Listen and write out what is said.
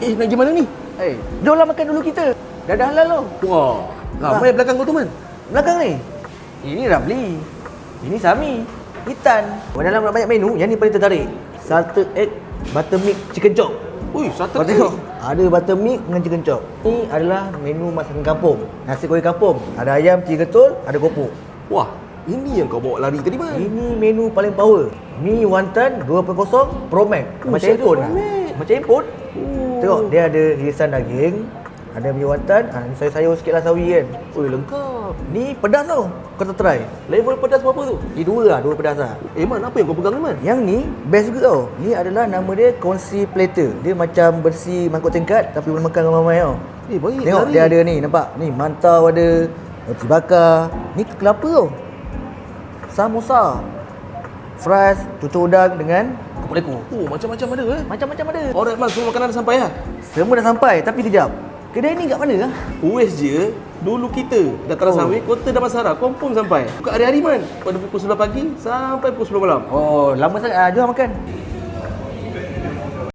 Nak pergi mana ni? Jomlah makan dulu kita. Dah halal loh. Wah, ramai belakang kau tu, Man. Belakang ni. Ini Ramli. Ini Sami. Hitan. Dalam banyak menu, yang ni paling tertarik. Salted egg buttermilk chicken chop. Ui, satu Kau tengok, ada buttermilk dengan chicken chop. Ini adalah menu masakan kampung. Nasi goreng kampung. Ada ayam, cili ketul, ada kopok. Wah, ini yang kau bawa lari tadi, Man. Ini menu paling power. Mi wonton 2.0 Pro Max. Macam saya ada handphone Pro lah. Max. Macam handphone. Tengok, dia ada irisan daging, ada mi wonton, ni sayur-sayur sikit lah sawi kan. Ui, lengkap. Ni pedas tau. Kau tak try. Level pedas berapa tu? Ni dua pedas lah. Man, apa yang kau pegang ni, Man? Yang ni best juga tau. Ni adalah nama dia Konsi Platter. Dia macam bersih mangkuk tingkat tapi boleh makan ramai-ramai tau. Baik. Tengok lari. dia ada ni, nampak? Ni mantau ada, roti bakar. Ni kelapa tau. Samosa. Fries, cucur udang dengan kumpul leko. Oh, macam-macam ada Macam-macam ada. Alright, Man, semua makanan dah sampai lah. Semua dah sampai, tapi kejap. Kedai ni kat mana lah? US je, dulu kita Dataran Sawit, Kota Damansara, confirm sampai. Buka hari-hari, Man. Pada pukul 11 pagi sampai pukul 10 malam. Oh, lama sangat. Jom makan.